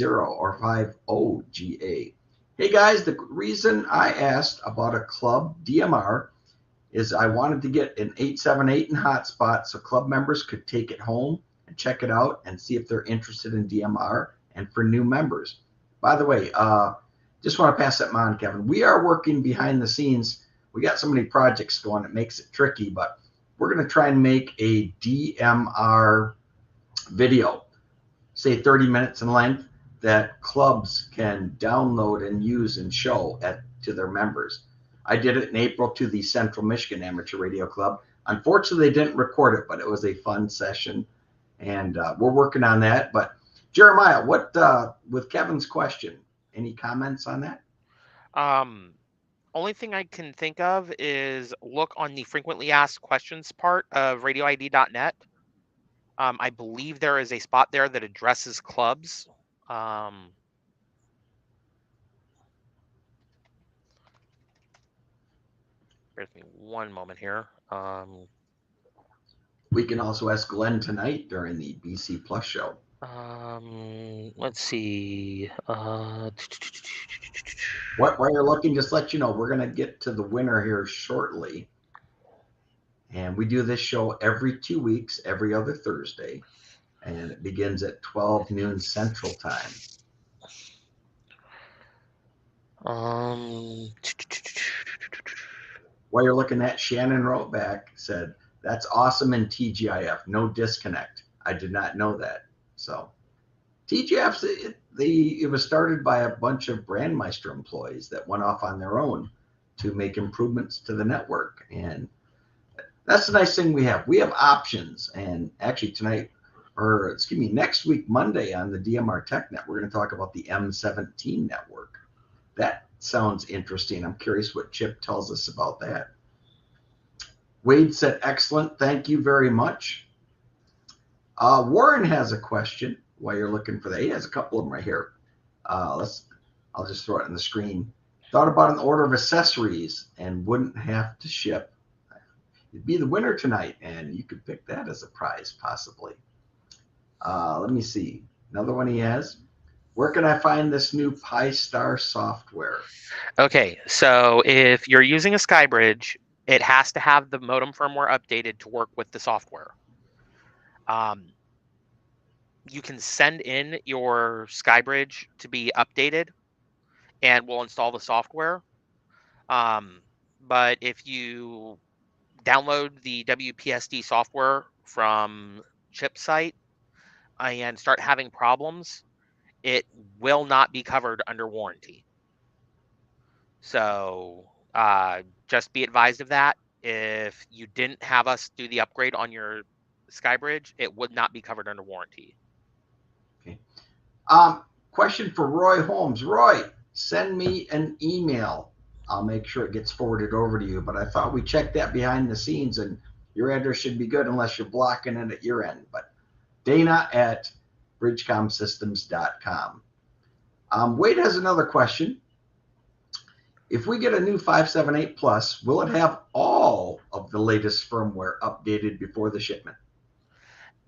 S1: or 50GA. Hey guys, the reason I asked about a club DMR is I wanted to get an 878 in hotspot so club members could take it home and check it out and see if they're interested in DMR and for new members. By the way, just want to pass that on, Kevin. We are working behind the scenes. We got so many projects going, it makes it tricky, but we're going to try and make a DMR video, say 30 minutes in length, that clubs can download and use and show to their members. I did it in April to the Central Michigan Amateur Radio Club. Unfortunately, they didn't record it, but it was a fun session, and we're working on that. But Jeremiah, what with Kevin's question, any comments on that?
S2: Only thing I can think of is look on the frequently asked questions part of radioid.net. I believe there is a spot there that addresses clubs. Bear with me one moment here.
S1: We can also ask Glenn tonight during the BC Plus show.
S2: Let's see.
S1: While you're looking, just let you know, we're going to get to the winner here shortly. And we do this show every 2 weeks, every other Thursday. And it begins at 12 noon Central Time. While you're looking at, Shannon wrote back, said, that's awesome in TGIF. No disconnect. I did not know that. So TGIF, it was started by a bunch of Brandmeister employees that went off on their own to make improvements to the network. And that's the nice thing we have. We have options. And actually tonight, or excuse me, next week, Monday on the DMR TechNet, we're going to talk about the M17 network. That sounds interesting. I'm curious what Chip tells us about that. Wade said, excellent. Thank you very much. Warren has a question while you're looking for that. He has a couple of them right here. I'll just throw it on the screen. Thought about an order of accessories and wouldn't have to ship. You'd be the winner tonight, and you could pick that as a prize, possibly. Let me see. Another one he has. Where can I find this new Pi Star software?
S2: Okay, so if you're using a SkyBridge, it has to have the modem firmware updated to work with the software. You can send in your SkyBridge to be updated. and we'll install the software. But if you download the WPSD software from chip site and start having problems, it will not be covered under warranty. So just be advised of that. If you didn't have us do the upgrade on your SkyBridge, it would not be covered under warranty.
S1: Okay. Question for Roy Holmes. Roy, send me an email. I'll make sure it gets forwarded over to you. But I thought we checked that behind the scenes, and your address should be good unless you're blocking it at your end. But Dana at bridgecomsystems.com. Wade has another question. If we get a new 578 Plus, will it have all of the latest firmware updated before the shipment?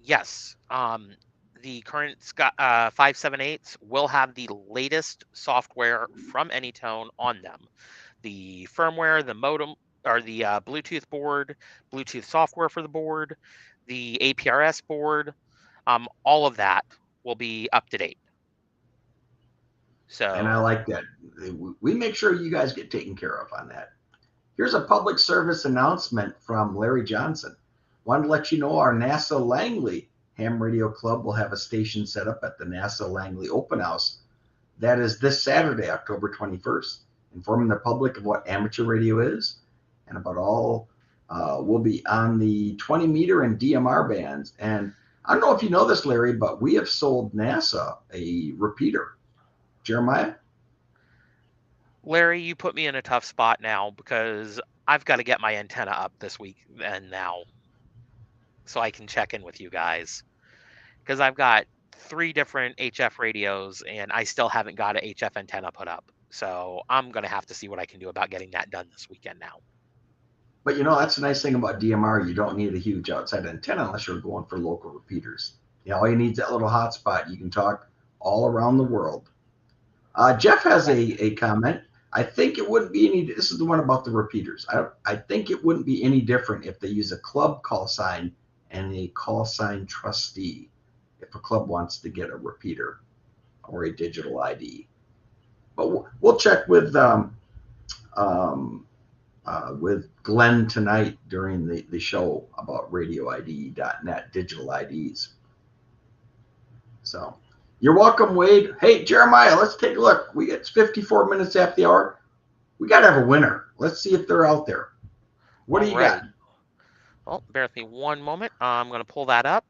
S2: Yes. The current 578s will have the latest software from Anytone on them. The firmware, the modem, or the Bluetooth board, Bluetooth software for the board, the APRS board, all of that will be up to date. So,
S1: and I like that. We make sure you guys get taken care of on that. Here's a public service announcement from Larry Johnson. Wanted to let you know our NASA Langley Ham Radio Club will have a station set up at the NASA Langley Open House. That is this Saturday, October 21st. Informing the public of what amateur radio is and about all will be on the 20 meter and DMR bands. And I don't know if you know this, Larry, but we have sold NASA a repeater. Jeremiah?
S2: Larry, you put me in a tough spot now because I've got to get my antenna up this week and now so I can check in with you guys. Because I've got 3 different HF radios and I still haven't got an HF antenna put up. So I'm going to have to see what I can do about getting that done this weekend now.
S1: But you know, that's the nice thing about DMR. You don't need a huge outside antenna unless you're going for local repeaters. You know, all you need is that little hotspot. You can talk all around the world. Jeff has a comment. I think it wouldn't be any, this is the one about the repeaters. I think it wouldn't be any different if they use a club call sign and a call sign trustee if a club wants to get a repeater or a digital ID. But we'll check with Glenn tonight during the show about radioid.net digital IDs. So you're welcome, Wade. Hey, Jeremiah, let's take a look. It's 54 minutes after the hour. We got to have a winner. Let's see if they're out there. What do you got?
S2: Well, bear with me one moment. I'm going to pull that up.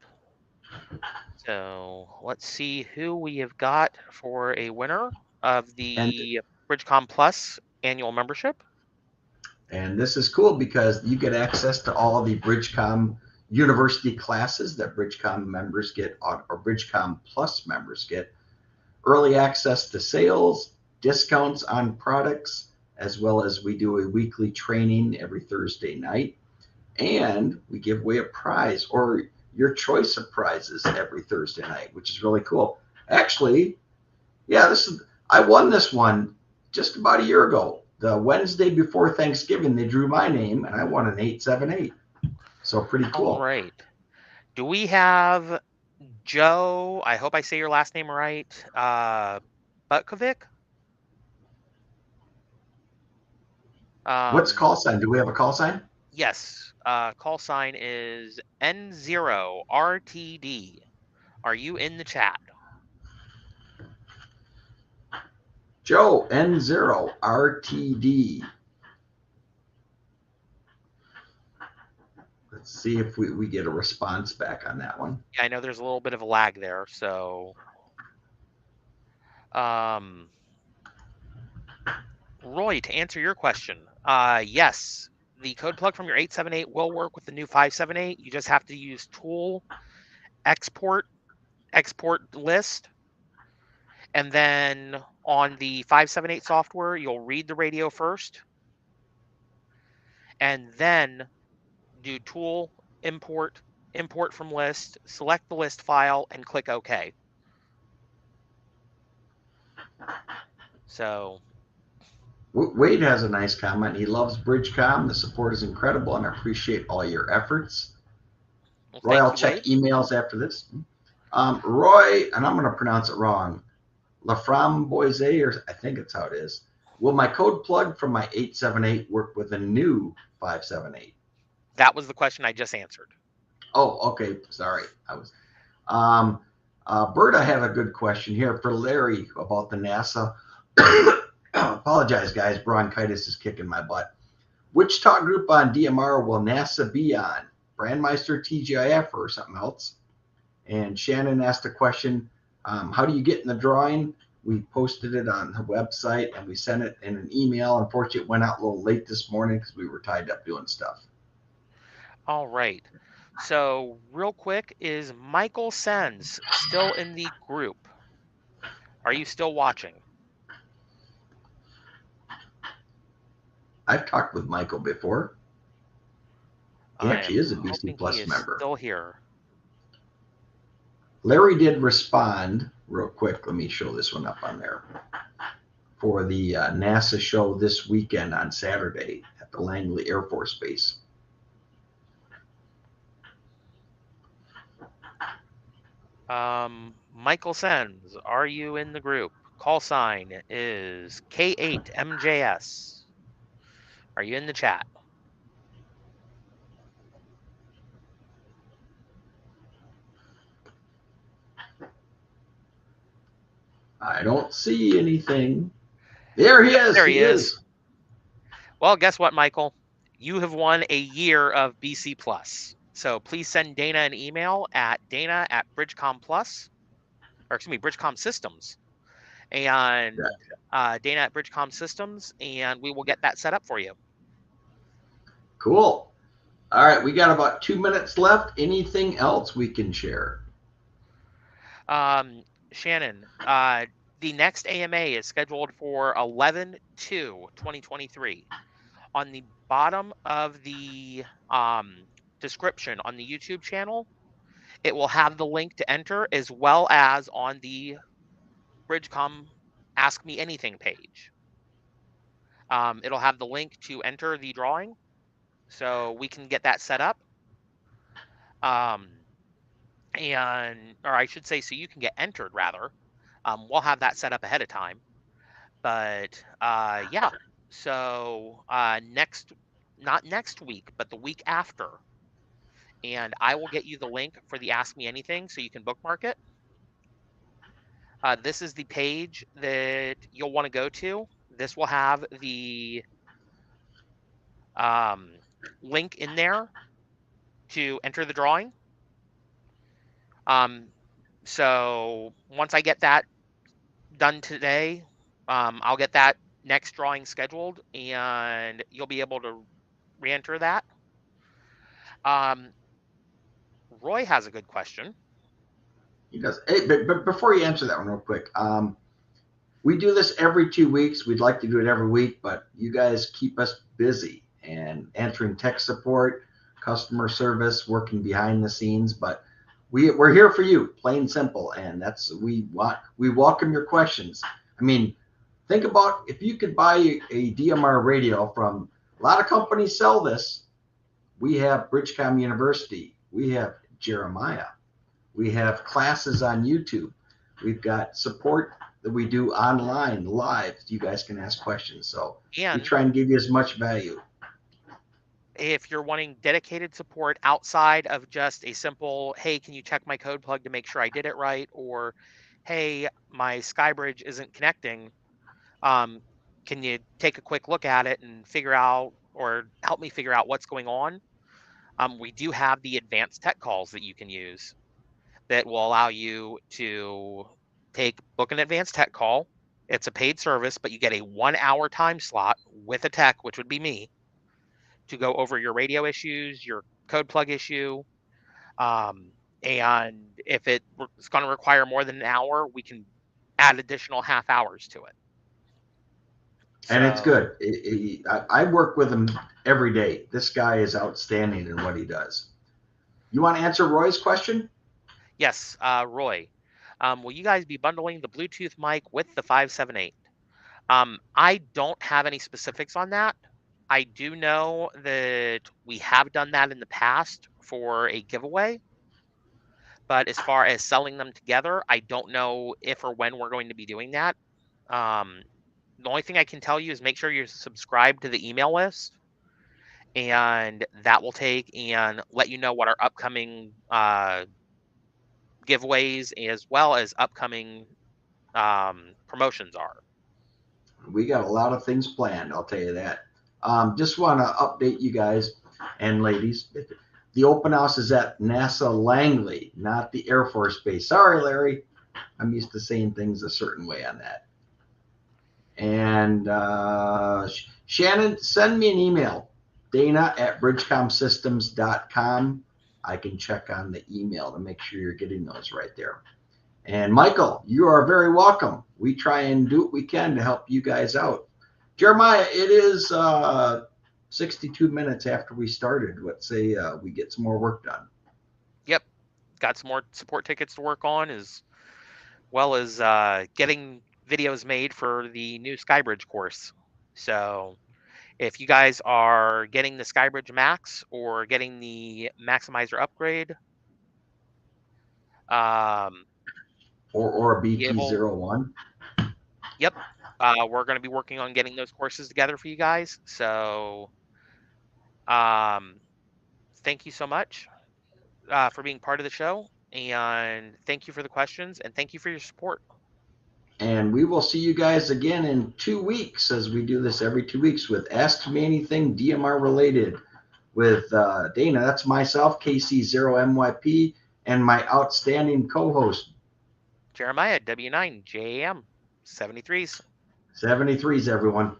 S2: So let's see who we have got for a winner of the BridgeCom Plus annual membership.
S1: And this is cool because you get access to all the BridgeCom University classes that BridgeCom members get, or BridgeCom Plus members get. Early access to sales, discounts on products, as well as we do a weekly training every Thursday night. And we give away a prize or your choice of prizes every Thursday night, which is really cool. Actually, yeah, I won this one just about a year ago. The Wednesday before Thanksgiving, they drew my name, and I won an 878. So pretty cool.
S2: All right. Do we have Joe? I hope I say your last name right. Butkovic?
S1: What's call sign? Do we have a call sign?
S2: Yes. Call sign is N0RTD. Are you in the chat?
S1: Joe, N0RTD. Let's see if we get a response back on that one.
S2: Yeah, I know there's a little bit of a lag there, so Roy, to answer your question, yes, the code plug from your 878 will work with the new 578. You just have to use tool, export list, and then on the 578 software, you'll read the radio first, and then do tool, import from list, select the list file, and click OK. So
S1: Wade has a nice comment. He loves BridgeCom. The support is incredible, and I appreciate all your efforts. Well, Roy, I'll check emails after this. Roy, and I'm going to pronounce it wrong, Laframboise, or I think it's how it is. Will my code plug from my 878 work with a new 578?
S2: That was the question I just answered.
S1: Oh, okay. Sorry. I was. Um, Berta had a good question here for Larry about the NASA. Apologize, guys. Bronchitis is kicking my butt. Which talk group on DMR will NASA be on? Brandmeister, TGIF, or something else? And Shannon asked a question, how do you get in the drawing? We posted it on the website and we sent it in an email. Unfortunately, it went out a little late this morning because we were tied up doing stuff.
S2: All right. So real quick, is Michael Sens still in the group? Are you still watching?
S1: I've talked with Michael before. He
S2: I
S1: actually
S2: am
S1: is a BC
S2: hoping he
S1: Plus
S2: is
S1: member.
S2: still here.
S1: Larry did respond real quick. Let me show this one up on there for the NASA show this weekend on Saturday at the Langley Air Force Base.
S2: Michael Sens, are you in the group? Call sign is K8MJS. Are you in the chat?
S1: I don't see anything. There he is.
S2: There he
S1: He
S2: is.
S1: is.
S2: Well, guess what, Michael? You have won a year of BC Plus. So please send Dana an email at Dana@BridgeCom Plus, or excuse me, BridgeCom Systems, and Dana@BridgeCom Systems, and we will get that set up for you.
S1: Cool. All right, we got about 2 minutes left. Anything else we can share?
S2: Shannon, the next AMA is scheduled for 11/2/2023. On the bottom of the description on the YouTube channel, it will have the link to enter, as well as on the BridgeCom Ask Me Anything page. It'll have the link to enter the drawing, so we can get that set up. Or I should say, so you can get entered rather. We'll have that set up ahead of time. But yeah, so not next week, but the week after. And I will get you the link for the Ask Me Anything so you can bookmark it. This is the page that you'll want to go to. This will have the link in there to enter the drawing. So once I get that done today, I'll get that next drawing scheduled and you'll be able to re-enter that. Roy has a good question.
S1: He does. Hey, but before you answer that one real quick, we do this every 2 weeks. We'd like to do it every week, but you guys keep us busy and answering tech support, customer service, working behind the scenes. But we're here for you, plain simple, and that's we welcome your questions. I mean, think about if you could buy a DMR radio from a lot of companies sell this. We have BridgeCom University. We have Jeremiah. We have classes on YouTube. We've got support that we do online, live. You guys can ask questions. So we try and give you as much value.
S2: If you're wanting dedicated support outside of just a simple, hey, can you check my code plug to make sure I did it right? Or, hey, my SkyBridge isn't connecting. Can you take a quick look at it and figure out or help me figure out what's going on? We do have the advanced tech calls that you can use that will allow you to book an advanced tech call. It's a paid service, but you get a 1-hour time slot with a tech, which would be me, to go over your radio issues, your code plug issue. And if it's going to require more than an hour, we can add additional half hours to it.
S1: And it's good. I work with him every day. This guy is outstanding in what he does. You want to answer Roy's question?
S2: Yes, Roy. Will you guys be bundling the Bluetooth mic with the 578? I don't have any specifics on that. I do know that we have done that in the past for a giveaway, But as far as selling them together, I don't know if or when we're going to be doing that. The only thing I can tell you is make sure you're subscribed to the email list, and that will take and let you know what our upcoming giveaways as well as upcoming promotions are.
S1: We got a lot of things planned, I'll tell you that. Just want to update you guys and ladies. The open house is at NASA Langley, not the Air Force Base. Sorry, Larry. I'm used to saying things a certain way on that. And Shannon, send me an email, dana@bridgecomsystems.com. I can check on the email to make sure you're getting those right there. And Michael, you are very welcome. We try and do what we can to help you guys out. Jeremiah, it is 62 minutes after we started. Let's say we get some more work done.
S2: Yep, got some more support tickets to work on, as well as getting videos made for the new Skybridge course. So if you guys are getting the Skybridge Max or getting the Maximizer upgrade,
S1: Or a
S2: be able,
S1: BP01.
S2: yep, we're going to be working on getting those courses together for you guys. So thank you so much for being part of the show, and thank you for the questions, and thank you for your support.
S1: And we will see you guys again in 2 weeks, as we do this every 2 weeks with Ask Me Anything DMR related with Dana. That's myself, KC0MYP, and my outstanding co-host,
S2: Jeremiah, W9, JAM, 73s.
S1: 73s, everyone.